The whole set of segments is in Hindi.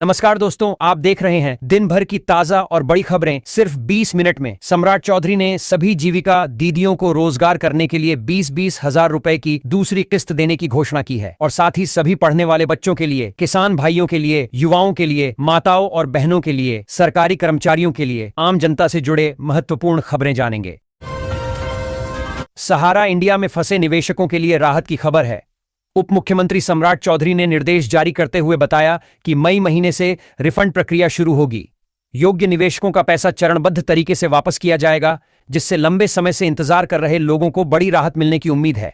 नमस्कार दोस्तों, आप देख रहे हैं दिन भर की ताजा और बड़ी खबरें सिर्फ 20 मिनट में। सम्राट चौधरी ने सभी जीविका दीदियों को रोजगार करने के लिए 20-20 हजार रुपए की दूसरी किस्त देने की घोषणा की है और साथ ही सभी पढ़ने वाले बच्चों के लिए, किसान भाइयों के लिए, युवाओं के लिए, माताओं और बहनों के लिए, सरकारी कर्मचारियों के लिए, आम जनता से जुड़े महत्वपूर्ण खबरें जानेंगे। सहारा इंडिया में फंसे निवेशकों के लिए राहत की खबर है। उप मुख्यमंत्री सम्राट चौधरी ने निर्देश जारी करते हुए बताया कि मई महीने से रिफंड प्रक्रिया शुरू होगी। योग्य निवेशकों का पैसा चरणबद्ध तरीके से वापस किया जाएगा, जिससे लंबे समय से इंतजार कर रहे लोगों को बड़ी राहत मिलने की उम्मीद है।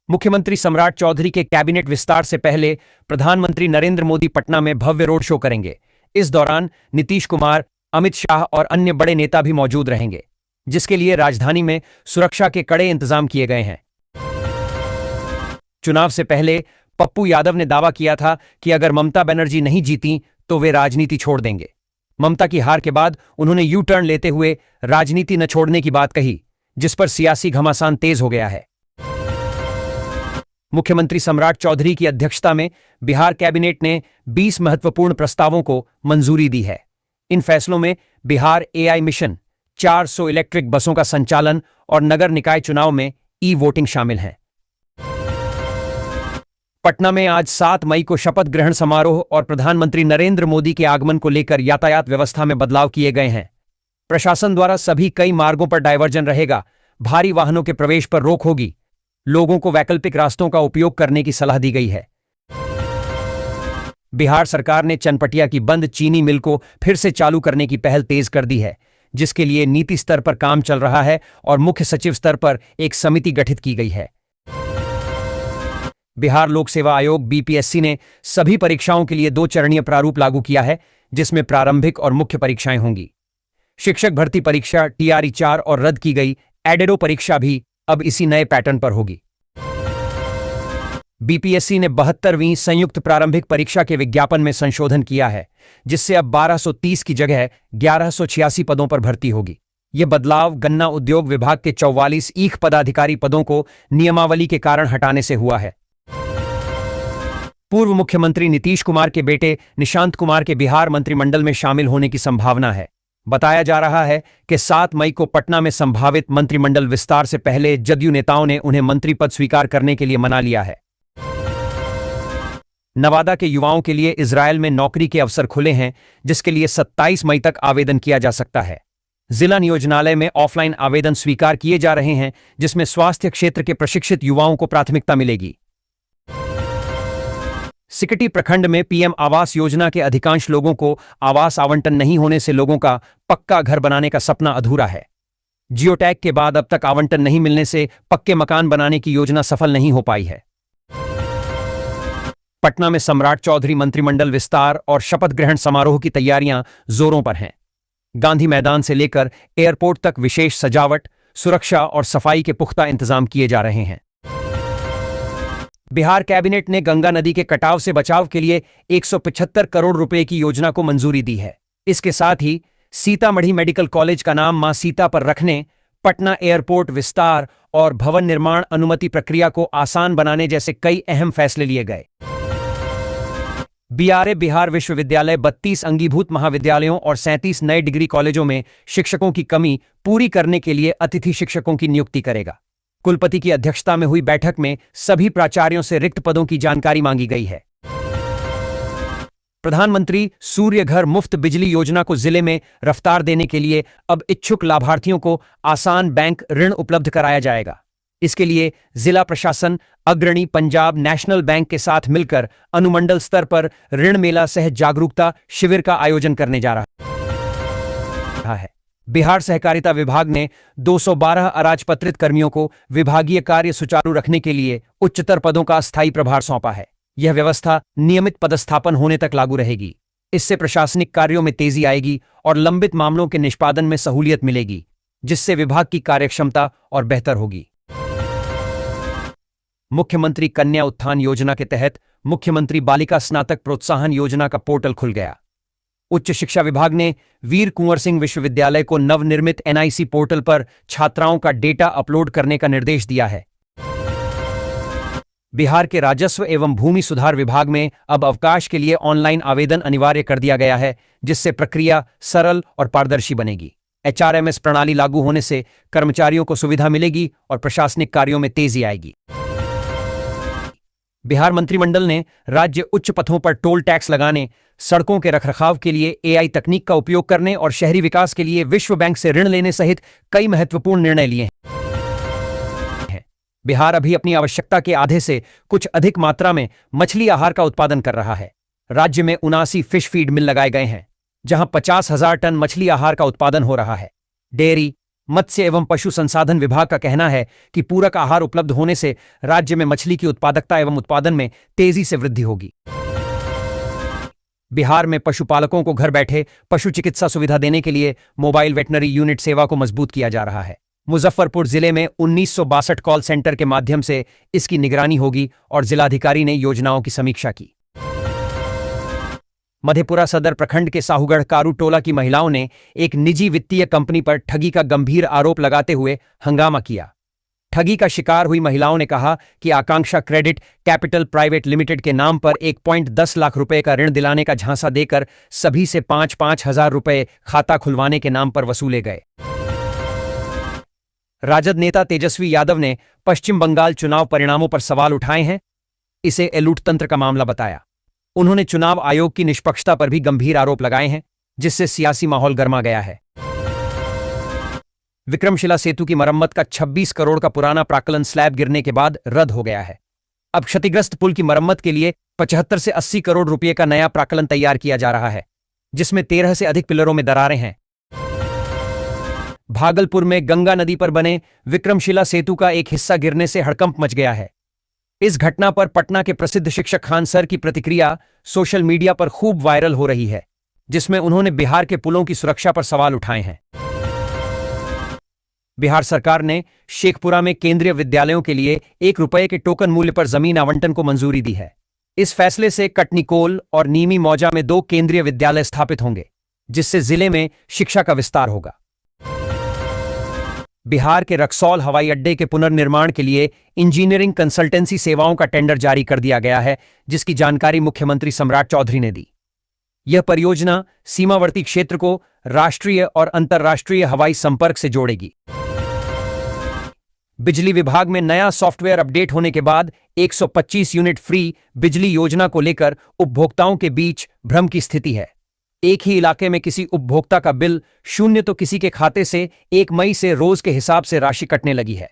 मुख्यमंत्री सम्राट चौधरी के कैबिनेट विस्तार से पहले प्रधानमंत्री नरेंद्र मोदी पटना में भव्य रोड शो करेंगे। इस दौरान नीतीश कुमार, अमित शाह और अन्य बड़े नेता भी मौजूद रहेंगे, जिसके लिए राजधानी में सुरक्षा के कड़े इंतजाम किए गए हैं। चुनाव से पहले पप्पू यादव ने दावा किया था कि अगर ममता बनर्जी नहीं जीती तो वे राजनीति छोड़ देंगे। ममता की हार के बाद उन्होंने यू टर्न लेते हुए राजनीति न छोड़ने की बात कही, जिस पर सियासी घमासान तेज हो गया है। मुख्यमंत्री सम्राट चौधरी की अध्यक्षता में बिहार कैबिनेट ने 20 महत्वपूर्ण प्रस्तावों को मंजूरी दी है। इन फैसलों में बिहार एआई मिशन, 400 इलेक्ट्रिक बसों का संचालन और नगर निकाय चुनाव में ई वोटिंग शामिल है। पटना में आज 7 मई को शपथ ग्रहण समारोह और प्रधानमंत्री नरेंद्र मोदी के आगमन को लेकर यातायात व्यवस्था में बदलाव किए गए हैं। प्रशासन द्वारा सभी कई मार्गों पर डायवर्जन रहेगा। भारी वाहनों के प्रवेश पर रोक होगी। लोगों को वैकल्पिक रास्तों का उपयोग करने की सलाह दी गई है। बिहार सरकार ने चनपटिया की बंद चीनी मिल को फिर से चालू करने की पहल तेज कर दी है, जिसके लिए नीति स्तर पर काम चल रहा है और मुख्य सचिव स्तर पर एक समिति गठित की गई है। बिहार लोक सेवा आयोग बीपीएससी ने सभी परीक्षाओं के लिए 2 चरणीय प्रारूप लागू किया है, जिसमें प्रारंभिक और मुख्य परीक्षाएं होंगी। शिक्षक भर्ती परीक्षा टीआरई 4 और रद्द की गई एडेडो परीक्षा भी अब इसी नए पैटर्न पर होगी। बीपीएससी ने 72वीं संयुक्त प्रारंभिक परीक्षा के विज्ञापन में संशोधन किया है, जिससे अब 1230 की जगह 1186 पदों पर भर्ती होगी। यह बदलाव गन्ना उद्योग विभाग के 44 ईख पदाधिकारी पदों को नियमावली के कारण हटाने से हुआ है। पूर्व मुख्यमंत्री नीतीश कुमार के बेटे निशांत कुमार के बिहार मंत्रिमंडल में शामिल होने की संभावना है। बताया जा रहा है कि 7 मई को पटना में संभावित मंत्रिमंडल विस्तार से पहले जदयू नेताओं ने उन्हें मंत्री पद स्वीकार करने के लिए मना लिया है। नवादा के युवाओं के लिए इजरायल में नौकरी के अवसर खुले हैं, जिसके लिए 27 मई तक आवेदन किया जा सकता है। जिला नियोजनालय में ऑफलाइन आवेदन स्वीकार किए जा रहे हैं, जिसमें स्वास्थ्य क्षेत्र के प्रशिक्षित युवाओं को प्राथमिकता मिलेगी। सिकटी प्रखंड में पीएम आवास योजना के अधिकांश लोगों को आवास आवंटन नहीं होने से लोगों का पक्का घर बनाने का सपना अधूरा है। जियो टैग के बाद अब तक आवंटन नहीं मिलने से पक्के मकान बनाने की योजना सफल नहीं हो पाई है। पटना में सम्राट चौधरी मंत्रिमंडल विस्तार और शपथ ग्रहण समारोह की तैयारियां जोरों पर हैं। गांधी मैदान से लेकर एयरपोर्ट तक विशेष सजावट, सुरक्षा और सफाई के पुख्ता इंतजाम किए जा रहे हैं। बिहार कैबिनेट ने गंगा नदी के कटाव से बचाव के लिए 175 करोड़ रुपए की योजना को मंजूरी दी है। इसके साथ ही सीतामढ़ी मेडिकल कॉलेज का नाम मां सीता पर रखने, पटना एयरपोर्ट विस्तार और भवन निर्माण अनुमति प्रक्रिया को आसान बनाने जैसे कई अहम फैसले लिए गए। बीआरए बिहार विश्वविद्यालय 32 अंगीभूत महाविद्यालयों और 37 नए डिग्री कॉलेजों में शिक्षकों की कमी पूरी करने के लिए अतिथि शिक्षकों की नियुक्ति करेगा। कुलपति की अध्यक्षता में हुई बैठक में सभी प्राचार्यों से रिक्त पदों की जानकारी मांगी गई है। प्रधानमंत्री सूर्य घर मुफ्त बिजली योजना को जिले में रफ्तार देने के लिए अब इच्छुक लाभार्थियों को आसान बैंक ऋण उपलब्ध कराया जाएगा। इसके लिए जिला प्रशासन अग्रणी पंजाब नेशनल बैंक के साथ मिलकर अनुमंडल स्तर पर ऋण मेला सह जागरूकता शिविर का आयोजन करने जा रहा है। बिहार सहकारिता विभाग ने 212 अराजपत्रित कर्मियों को विभागीय कार्य सुचारू रखने के लिए उच्चतर पदों का स्थायी प्रभार सौंपा है। यह व्यवस्था नियमित पदस्थापन होने तक लागू रहेगी। इससे प्रशासनिक कार्यों में तेजी आएगी और लंबित मामलों के निष्पादन में सहूलियत मिलेगी, जिससे विभाग की कार्यक्षमता और बेहतर होगी। मुख्यमंत्री कन्या उत्थान योजना के तहत मुख्यमंत्री बालिका स्नातक प्रोत्साहन योजना का पोर्टल खुल गया। उच्च शिक्षा विभाग ने वीर कुंवर सिंह विश्वविद्यालय को नवनिर्मित एनआईसी पोर्टल पर छात्राओं का डेटा अपलोड करने का निर्देश दिया है। बिहार के राजस्व एवं भूमि सुधार विभाग में अब अवकाश के लिए ऑनलाइन आवेदन अनिवार्य कर दिया गया है, जिससे प्रक्रिया सरल और पारदर्शी बनेगी। एचआरएमएस प्रणाली लागू होने से कर्मचारियों को सुविधा मिलेगी और प्रशासनिक कार्यों में तेजी आएगी। बिहार मंत्रिमंडल ने राज्य उच्च पथों पर टोल टैक्स लगाने, सड़कों के रखरखाव के लिए एआई तकनीक का उपयोग करने और शहरी विकास के लिए विश्व बैंक से ऋण लेने सहित कई महत्वपूर्ण निर्णय लिए हैं। बिहार अभी अपनी आवश्यकता के आधे से कुछ अधिक मात्रा में मछली आहार का उत्पादन कर रहा है। राज्य में 79 फिश फीड मिल लगाए गए हैं, जहां 50,000 टन मछली आहार का उत्पादन हो रहा है। डेयरी, मत्स्य एवं पशु संसाधन विभाग का कहना है कि पूरक आहार उपलब्ध होने से राज्य में मछली की उत्पादकता एवं उत्पादन में तेजी से वृद्धि होगी। बिहार में पशुपालकों को घर बैठे पशु चिकित्सा सुविधा देने के लिए मोबाइल वेटनरी यूनिट सेवा को मजबूत किया जा रहा है। मुजफ्फरपुर जिले में 1962 कॉल सेंटर के माध्यम से इसकी निगरानी होगी और जिलाधिकारी ने योजनाओं की समीक्षा की। मधेपुरा सदर प्रखंड के साहूगढ़ कारू टोला की महिलाओं ने एक निजी वित्तीय कंपनी पर ठगी का गंभीर आरोप लगाते हुए हंगामा किया। ठगी का शिकार हुई महिलाओं ने कहा कि आकांक्षा क्रेडिट कैपिटल प्राइवेट लिमिटेड के नाम पर 1.10 लाख रुपए का ऋण दिलाने का झांसा देकर सभी से 5-5 हजार रुपए खाता खुलवाने के नाम पर वसूले गए। राजद नेता तेजस्वी यादव ने पश्चिम बंगाल चुनाव परिणामों पर सवाल उठाए हैं। इसे लूटतंत्र का मामला बताया। उन्होंने चुनाव आयोग की निष्पक्षता पर भी गंभीर आरोप लगाए हैं, जिससे सियासी माहौल गर्मा गया है। विक्रमशिला सेतु की मरम्मत का 26 करोड़ का पुराना प्राक्कलन स्लैब गिरने के बाद रद्द हो गया है। अब क्षतिग्रस्त पुल की मरम्मत के लिए 75 से 80 करोड़ रुपए का नया प्राक्कलन तैयार किया जा रहा है, जिसमें 13 से अधिक पिलरों में दरारें हैं। भागलपुर में गंगा नदी पर बने विक्रमशिला सेतु का एक हिस्सा गिरने से हड़कंप मच गया है। इस घटना पर पटना के प्रसिद्ध शिक्षक खान सर की प्रतिक्रिया सोशल मीडिया पर खूब वायरल हो रही है, जिसमें उन्होंने बिहार के पुलों की सुरक्षा पर सवाल उठाए हैं। बिहार सरकार ने शेखपुरा में केंद्रीय विद्यालयों के लिए 1 रुपए के टोकन मूल्य पर जमीन आवंटन को मंजूरी दी है। इस फैसले से कटनीकोल और नीमी मौजा में 2 केंद्रीय विद्यालय स्थापित होंगे, जिससे जिले में शिक्षा का विस्तार होगा। बिहार के रक्सौल हवाई अड्डे के पुनर्निर्माण के लिए इंजीनियरिंग कंसल्टेंसी सेवाओं का टेंडर जारी कर दिया गया है, जिसकी जानकारी मुख्यमंत्री सम्राट चौधरी ने दी। यह परियोजना सीमावर्ती क्षेत्र को राष्ट्रीय और अंतर्राष्ट्रीय हवाई संपर्क से जोड़ेगी। बिजली विभाग में नया सॉफ्टवेयर अपडेट होने के बाद 125 यूनिट फ्री बिजली योजना को लेकर उपभोक्ताओं के बीच भ्रम की स्थिति है। एक ही इलाके में किसी उपभोक्ता का बिल 0 तो किसी के खाते से 1 मई से रोज के हिसाब से राशि कटने लगी है।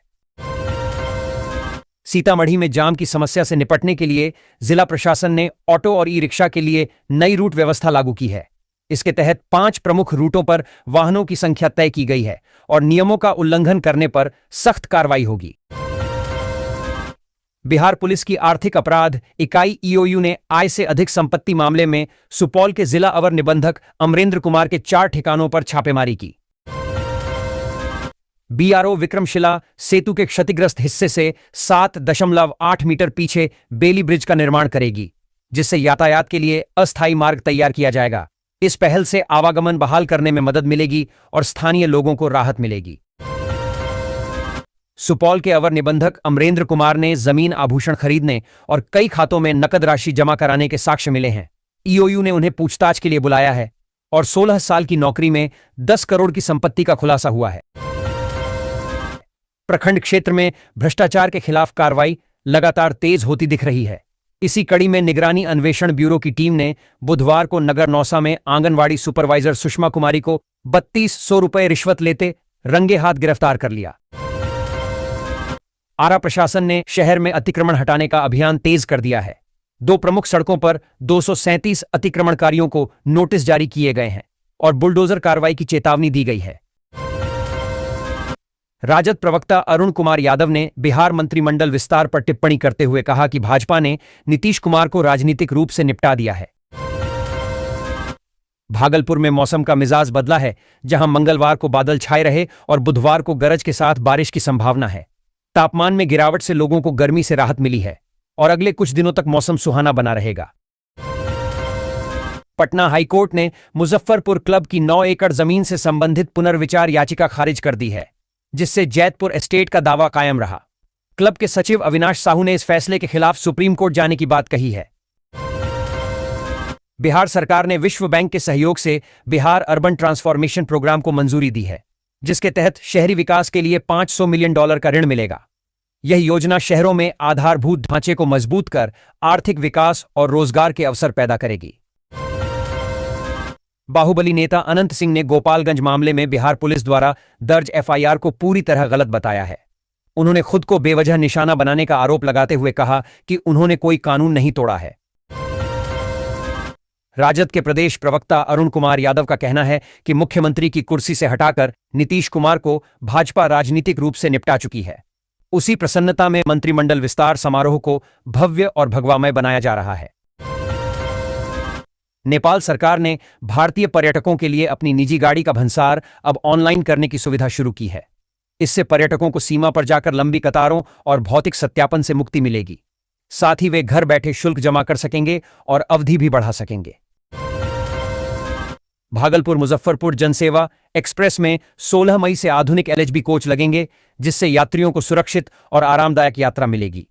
सीतामढ़ी में जाम की समस्या से निपटने के लिए जिला प्रशासन ने ऑटो और ई रिक्शा के लिए नई रूट व्यवस्था लागू की है। इसके तहत 5 प्रमुख रूटों पर वाहनों की संख्या तय की गई है और नियमों का उल्लंघन करने पर सख्त कार्रवाई होगी। बिहार पुलिस की आर्थिक अपराध इकाई ईओयू ने आय से अधिक संपत्ति मामले में सुपौल के जिला अवर निबंधक अमरेंद्र कुमार के 4 ठिकानों पर छापेमारी की। बीआरओ विक्रमशिला सेतु के क्षतिग्रस्त हिस्से से 7.8 मीटर पीछे बेली ब्रिज का निर्माण करेगी, जिससे यातायात के लिए अस्थायी मार्ग तैयार किया जाएगा। इस पहल से आवागमन बहाल करने में मदद मिलेगी और स्थानीय लोगों को राहत मिलेगी। सुपौल के अवर निबंधक अमरेंद्र कुमार ने जमीन आभूषण खरीदने और कई खातों में नकद राशि जमा कराने के साक्ष्य मिले हैं। ईओयू ने उन्हें पूछताछ के लिए बुलाया है और 16 साल की नौकरी में 10 करोड़ की संपत्ति का खुलासा हुआ है। प्रखंड क्षेत्र में भ्रष्टाचार के खिलाफ कार्रवाई लगातार तेज होती दिख रही है। इसी कड़ी में निगरानी अन्वेषण ब्यूरो की टीम ने बुधवार को नगर नौसा में आंगनवाड़ी सुपरवाइजर सुषमा कुमारी को 3200 रुपए रिश्वत लेते रंगे हाथ गिरफ्तार कर लिया। आरा प्रशासन ने शहर में अतिक्रमण हटाने का अभियान तेज कर दिया है। 2 प्रमुख सड़कों पर 237 अतिक्रमणकारियों को नोटिस जारी किए गए हैं और बुलडोजर कार्रवाई की चेतावनी दी गई है। राजद प्रवक्ता अरुण कुमार यादव ने बिहार मंत्रिमंडल विस्तार पर टिप्पणी करते हुए कहा कि भाजपा ने नीतीश कुमार को राजनीतिक रूप से निपटा दिया है। भागलपुर में मौसम का मिजाज बदला है, जहां मंगलवार को बादल छाए रहे और बुधवार को गरज के साथ बारिश की संभावना है। तापमान में गिरावट से लोगों को गर्मी से राहत मिली है और अगले कुछ दिनों तक मौसम सुहाना बना रहेगा। पटना हाईकोर्ट ने मुजफ्फरपुर क्लब की 9 एकड़ जमीन से संबंधित पुनर्विचार याचिका खारिज कर दी है, जिससे जैतपुर एस्टेट का दावा कायम रहा। क्लब के सचिव अविनाश साहू ने इस फैसले के खिलाफ सुप्रीम कोर्ट जाने की बात कही है। बिहार सरकार ने विश्व बैंक के सहयोग से बिहार अर्बन ट्रांसफॉर्मेशन प्रोग्राम को मंजूरी दी है, जिसके तहत शहरी विकास के लिए $500 मिलियन का ऋण मिलेगा। यह योजना शहरों में आधारभूत ढांचे को मजबूत कर आर्थिक विकास और रोजगार के अवसर पैदा करेगी। बाहुबली नेता अनंत सिंह ने गोपालगंज मामले में बिहार पुलिस द्वारा दर्ज एफआईआर को पूरी तरह गलत बताया है। उन्होंने खुद को बेवजह निशाना बनाने का आरोप लगाते हुए कहा कि उन्होंने कोई कानून नहीं तोड़ा है। राजद के प्रदेश प्रवक्ता अरुण कुमार यादव का कहना है कि मुख्यमंत्री की कुर्सी से हटाकर नीतीश कुमार को भाजपा राजनीतिक रूप से निपटा चुकी है। उसी प्रसन्नता में मंत्रिमंडल विस्तार समारोह को भव्य और भगवामय बनाया जा रहा है। नेपाल सरकार ने भारतीय पर्यटकों के लिए अपनी निजी गाड़ी का भंसार अब ऑनलाइन करने की सुविधा शुरू की है। इससे पर्यटकों को सीमा पर जाकर लंबी कतारों और भौतिक सत्यापन से मुक्ति मिलेगी। साथ ही वे घर बैठे शुल्क जमा कर सकेंगे और अवधि भी बढ़ा सकेंगे। भागलपुर मुजफ्फरपुर जनसेवा एक्सप्रेस में 16 मई से आधुनिक एलएचबी कोच लगेंगे, जिससे यात्रियों को सुरक्षित और आरामदायक यात्रा मिलेगी।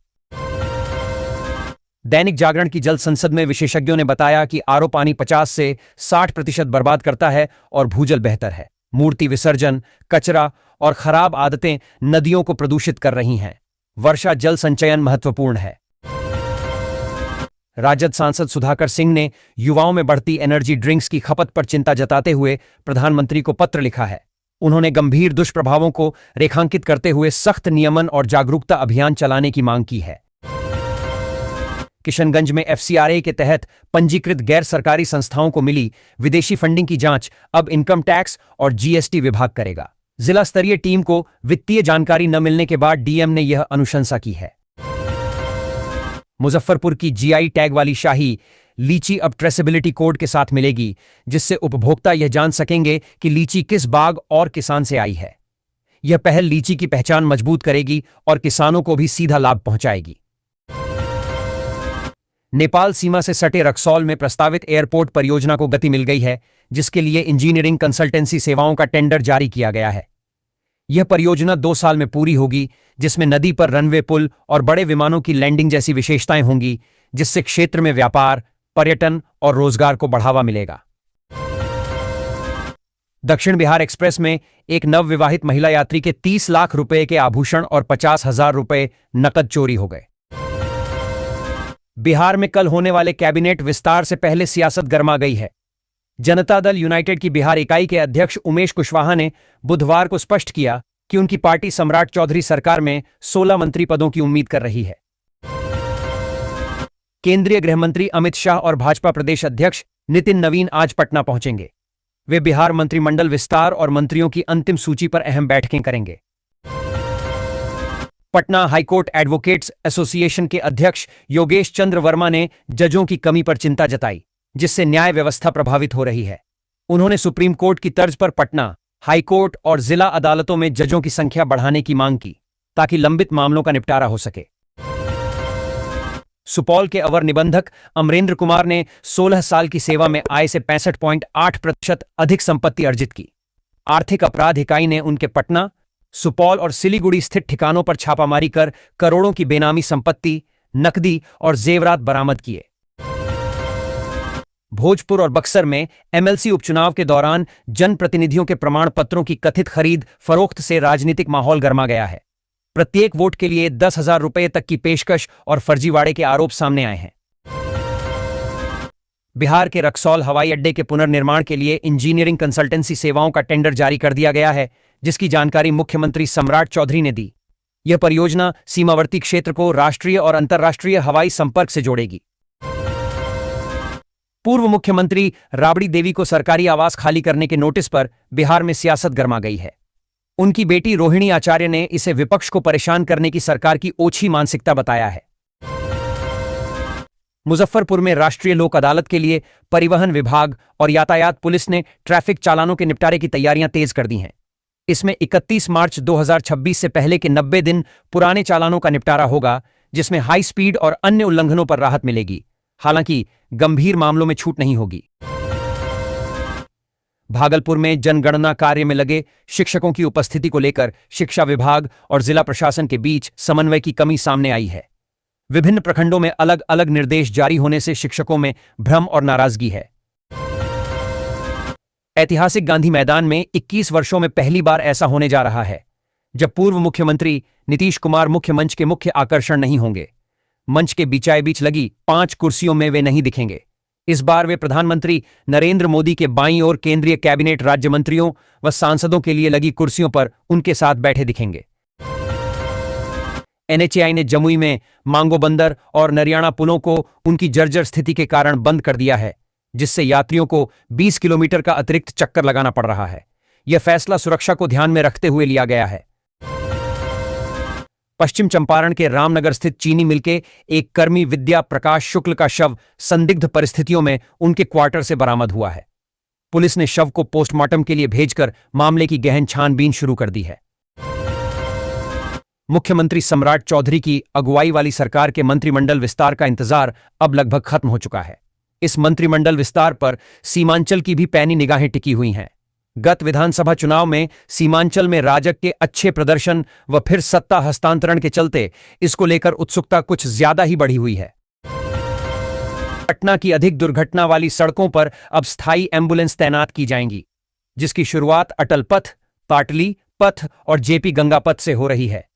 दैनिक जागरण की जल संसद में विशेषज्ञों ने बताया कि आरओ पानी 50 से 60% बर्बाद करता है और भूजल बेहतर है। मूर्ति विसर्जन, कचरा और खराब आदतें नदियों को प्रदूषित कर रही हैं। वर्षा जल संचयन महत्वपूर्ण है। राजद सांसद सुधाकर सिंह ने युवाओं में बढ़ती एनर्जी ड्रिंक्स की खपत पर चिंता जताते हुए प्रधानमंत्री को पत्र लिखा है। उन्होंने गंभीर दुष्प्रभावों को रेखांकित करते हुए सख्त नियमन और जागरूकता अभियान चलाने की मांग की है। किशनगंज में एफसीआरए के तहत पंजीकृत गैर सरकारी संस्थाओं को मिली विदेशी फंडिंग की जांच अब इनकम टैक्स और जीएसटी विभाग करेगा। जिला स्तरीय टीम को वित्तीय जानकारी न मिलने के बाद डीएम ने यह अनुशंसा की है। मुजफ्फरपुर की जीआई टैग वाली शाही लीची अब ट्रेसेबिलिटी कोड के साथ मिलेगी, जिससे उपभोक्ता यह जान सकेंगे कि लीची किस बाग और किसान से आई है। यह पहल लीची की पहचान मजबूत करेगी और किसानों को भी सीधा लाभ पहुंचाएगी। नेपाल सीमा से सटे रक्सौल में प्रस्तावित एयरपोर्ट परियोजना को गति मिल गई है, जिसके लिए इंजीनियरिंग कंसल्टेंसी सेवाओं का टेंडर जारी किया गया है। यह परियोजना 2 साल में पूरी होगी, जिसमें नदी पर रनवे पुल और बड़े विमानों की लैंडिंग जैसी विशेषताएं होंगी, जिससे क्षेत्र में व्यापार, पर्यटन और रोजगार को बढ़ावा मिलेगा। दक्षिण बिहार एक्सप्रेस में एक नवविवाहित महिला यात्री के 30 लाख रुपए के आभूषण और 50,000 रुपए नकद चोरी हो गए। बिहार में कल होने वाले कैबिनेट विस्तार से पहले सियासत गर्मा गई है। जनता दल यूनाइटेड की बिहार इकाई के अध्यक्ष उमेश कुशवाहा ने बुधवार को स्पष्ट किया कि उनकी पार्टी सम्राट चौधरी सरकार में 16 मंत्री पदों की उम्मीद कर रही है। केंद्रीय गृह मंत्री अमित शाह और भाजपा प्रदेश अध्यक्ष नितिन नवीन आज पटना पहुंचेंगे। वे बिहार मंत्रिमंडल विस्तार और मंत्रियों की अंतिम सूची पर अहम बैठकें करेंगे। पटना हाईकोर्ट एडवोकेट्स एसोसिएशन के अध्यक्ष योगेश चंद्र वर्मा ने जजों की कमी पर चिंता जताई, जिससे न्याय व्यवस्था प्रभावित हो रही है। उन्होंने सुप्रीम कोर्ट की तर्ज पर पटना हाईकोर्ट और जिला अदालतों में जजों की संख्या बढ़ाने की मांग की, ताकि लंबित मामलों का निपटारा हो सके। सुपौल के अवर निबंधक अमरेंद्र कुमार ने 16 साल की सेवा में आय से 65.8% अधिक संपत्ति अर्जित की। आर्थिक अपराध इकाई ने उनके पटना, सुपौल और सिलीगुड़ी स्थित ठिकानों पर छापामारी कर करोड़ों की बेनामी संपत्ति, नकदी और जेवरात बरामद किए। भोजपुर और बक्सर में एमएलसी उपचुनाव के दौरान जनप्रतिनिधियों के प्रमाण पत्रों की कथित खरीद फरोख्त से राजनीतिक माहौल गर्मा गया है। प्रत्येक वोट के लिए 10,000 रुपये तक की पेशकश और फर्जीवाड़े के आरोप सामने आए हैं। बिहार के रक्सौल हवाई अड्डे के पुनर्निर्माण के लिए इंजीनियरिंग कंसल्टेंसी सेवाओं का टेंडर जारी कर दिया गया है, जिसकी जानकारी मुख्यमंत्री सम्राट चौधरी ने दी। यह परियोजना सीमावर्ती क्षेत्र को राष्ट्रीय और अंतर्राष्ट्रीय हवाई संपर्क से जोड़ेगी। पूर्व मुख्यमंत्री राबड़ी देवी को सरकारी आवास खाली करने के नोटिस पर बिहार में सियासत गर्मा गई है। उनकी बेटी रोहिणी आचार्य ने इसे विपक्ष को परेशान करने की सरकार की ओछी मानसिकता बताया है। मुजफ्फरपुर में राष्ट्रीय लोक अदालत के लिए परिवहन विभाग और यातायात पुलिस ने ट्रैफिक चालानों के निपटारे की तैयारियां तेज कर दी हैं। इसमें 31 मार्च 2026 से पहले के 90 दिन पुराने चालानों का निपटारा होगा, जिसमें हाई स्पीड और अन्य उल्लंघनों पर राहत मिलेगी। हालांकि गंभीर मामलों में छूट नहीं होगी। भागलपुर में जनगणना कार्य में लगे शिक्षकों की उपस्थिति को लेकर शिक्षा विभाग और जिला प्रशासन के बीच समन्वय की कमी सामने आई है। विभिन्न प्रखंडों में अलग अलग निर्देश जारी होने से शिक्षकों में भ्रम और नाराजगी है। ऐतिहासिक गांधी मैदान में 21 वर्षों में पहली बार ऐसा होने जा रहा है जब पूर्व मुख्यमंत्री नीतीश कुमार मुख्य मंच के मुख्य आकर्षण नहीं होंगे। मंच के बीचाए बीच लगी 5 कुर्सियों में वे नहीं दिखेंगे। इस बार वे प्रधानमंत्री नरेंद्र मोदी के बाईं ओर केंद्रीय कैबिनेट राज्य मंत्रियों व सांसदों के लिए लगी कुर्सियों पर उनके साथ बैठे दिखेंगे। एनएचएआई ने जमुई में मांगो बंदर और नरियाना पुलों को उनकी जर्जर स्थिति के कारण बंद कर दिया है, जिससे यात्रियों को 20 किलोमीटर का अतिरिक्त चक्कर लगाना पड़ रहा है। यह फैसला सुरक्षा को ध्यान में रखते हुए लिया गया है। पश्चिम चंपारण के रामनगर स्थित चीनी मिल के एक कर्मी विद्या प्रकाश शुक्ल का शव संदिग्ध परिस्थितियों में उनके क्वार्टर से बरामद हुआ है। पुलिस ने शव को पोस्टमार्टम के लिए भेजकर मामले की गहन छानबीन शुरू कर दी है। मुख्यमंत्री सम्राट चौधरी की अगुवाई वाली सरकार के मंत्रिमंडल विस्तार का इंतजार अब लगभग खत्म हो चुका है। इस मंत्रिमंडल विस्तार पर सीमांचल की भी पैनी निगाहें टिकी हुई हैं। गत विधानसभा चुनाव में सीमांचल में राजग के अच्छे प्रदर्शन व फिर सत्ता हस्तांतरण के चलते इसको लेकर उत्सुकता कुछ ज्यादा ही बढ़ी हुई है। पटना की अधिक दुर्घटना वाली सड़कों पर अब स्थायी एम्बुलेंस तैनात की जाएंगी, जिसकी शुरुआत अटल पथ, पाटली पथ और जेपी गंगा पथ से हो रही है।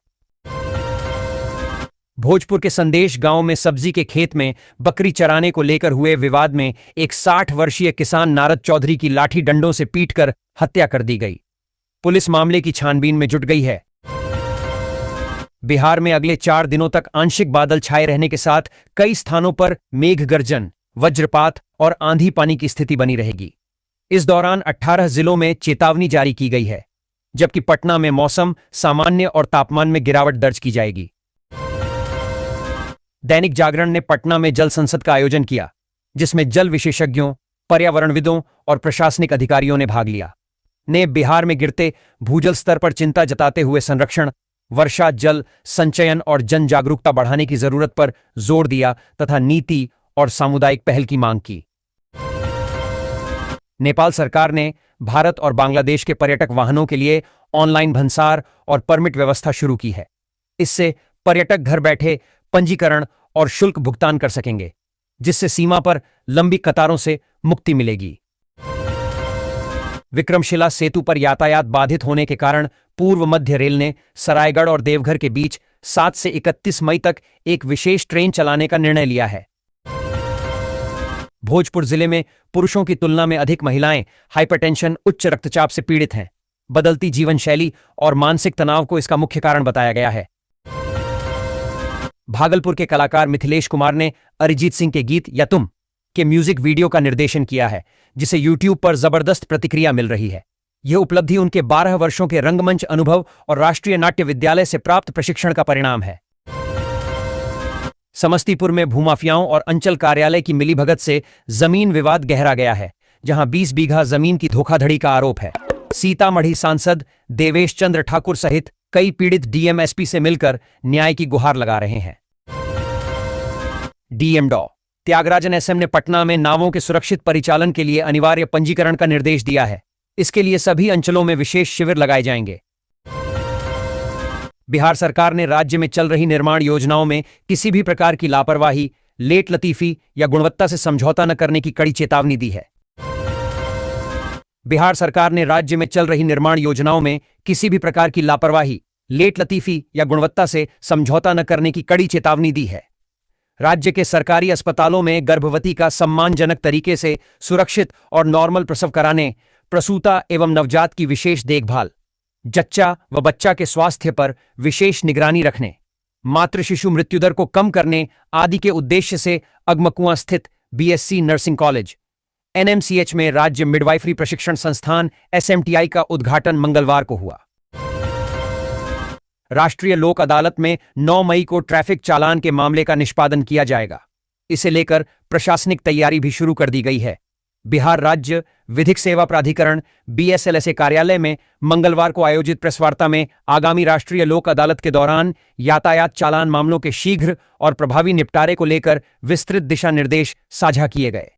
भोजपुर के संदेश गांव में सब्जी के खेत में बकरी चराने को लेकर हुए विवाद में एक 60 वर्षीय किसान नारद चौधरी की लाठी डंडों से पीटकर हत्या कर दी गई। पुलिस मामले की छानबीन में जुट गई है। बिहार में अगले 4 दिनों तक आंशिक बादल छाए रहने के साथ कई स्थानों पर मेघ गर्जन, वज्रपात और आंधी पानी की स्थिति बनी रहेगी। इस दौरान 18 जिलों में चेतावनी जारी की गई है, जबकि पटना में मौसम सामान्य और तापमान में गिरावट दर्ज की जाएगी। दैनिक जागरण ने पटना में जल संसद का आयोजन किया, जिसमें जल विशेषज्ञों, पर्यावरणविदों और प्रशासनिक अधिकारियों ने भाग लिया। ने बिहार में गिरते भूजल स्तर पर चिंता जताते हुए संरक्षण, वर्षा जल संचयन और जन जागरूकता बढ़ाने की जरूरत पर जोर दिया तथा नीति और सामुदायिक पहल की मांग की। नेपाल सरकार ने भारत और बांग्लादेश के पर्यटक वाहनों के लिए ऑनलाइन भंसार और परमिट व्यवस्था शुरू की है। इससे पर्यटक घर बैठे पंजीकरण और शुल्क भुगतान कर सकेंगे, जिससे सीमा पर लंबी कतारों से मुक्ति मिलेगी। विक्रमशिला सेतु पर यातायात बाधित होने के कारण पूर्व मध्य रेल ने सरायगढ़ और देवघर के बीच 7 से 31 मई तक एक विशेष ट्रेन चलाने का निर्णय लिया है। भोजपुर जिले में पुरुषों की तुलना में अधिक महिलाएं हाइपरटेंशन, उच्च रक्तचाप से पीड़ित हैं। बदलती जीवन शैली और मानसिक तनाव को इसका मुख्य कारण बताया गया है। भागलपुर के कलाकार मिथिलेश कुमार ने अरिजीत सिंह के गीत या तुम के म्यूजिक वीडियो का निर्देशन किया है, जिसे यूट्यूब पर जबरदस्त प्रतिक्रिया मिल रही है। यह उपलब्धि उनके 12 वर्षों के रंगमंच अनुभव और राष्ट्रीय नाट्य विद्यालय से प्राप्त प्रशिक्षण का परिणाम है। समस्तीपुर में भूमाफियाओं और अंचल कार्यालय की मिलीभगत से जमीन विवाद गहरा गया है, जहां 20 बीघा जमीन की धोखाधड़ी का आरोप है। सीतामढ़ी सांसद देवेश चंद्र ठाकुर सहित कई पीड़ित डीएमएसपी से मिलकर न्याय की गुहार लगा रहे हैं। डीएम डॉ त्यागराजन एसएम ने पटना में नावों के सुरक्षित परिचालन के लिए अनिवार्य पंजीकरण का निर्देश दिया है। इसके लिए सभी अंचलों में विशेष शिविर लगाए जाएंगे। बिहार सरकार ने राज्य में चल रही निर्माण योजनाओं में किसी भी प्रकार की लापरवाही, लेट लतीफी या गुणवत्ता से समझौता न करने की कड़ी चेतावनी दी है। बिहार सरकार ने राज्य में चल रही निर्माण योजनाओं में किसी भी प्रकार की लापरवाही, लेट लतीफी या गुणवत्ता से समझौता न करने की कड़ी चेतावनी दी है। राज्य के सरकारी अस्पतालों में गर्भवती का सम्मानजनक तरीके से सुरक्षित और नॉर्मल प्रसव कराने, प्रसूता एवं नवजात की विशेष देखभाल, जच्चा व बच्चा के स्वास्थ्य पर विशेष निगरानी रखने, मातृ शिशु मृत्युदर को कम करने आदि के उद्देश्य से अगमकुआं स्थित बीएससी नर्सिंग कॉलेज एनएमसीएच में राज्य मिडवाइफरी प्रशिक्षण संस्थान एसएमटीआई का उद्घाटन मंगलवार को हुआ। राष्ट्रीय लोक अदालत में 9 मई को ट्रैफिक चालान के मामले का निष्पादन किया जाएगा। इसे लेकर प्रशासनिक तैयारी भी शुरू कर दी गई है। बिहार राज्य विधिक सेवा प्राधिकरण बीएसएलएसए कार्यालय में मंगलवार को आयोजित प्रेस वार्ता में आगामी राष्ट्रीय लोक अदालत के दौरान यातायात चालान मामलों के शीघ्र और प्रभावी निपटारे को लेकर विस्तृत दिशा निर्देश साझा किए गए।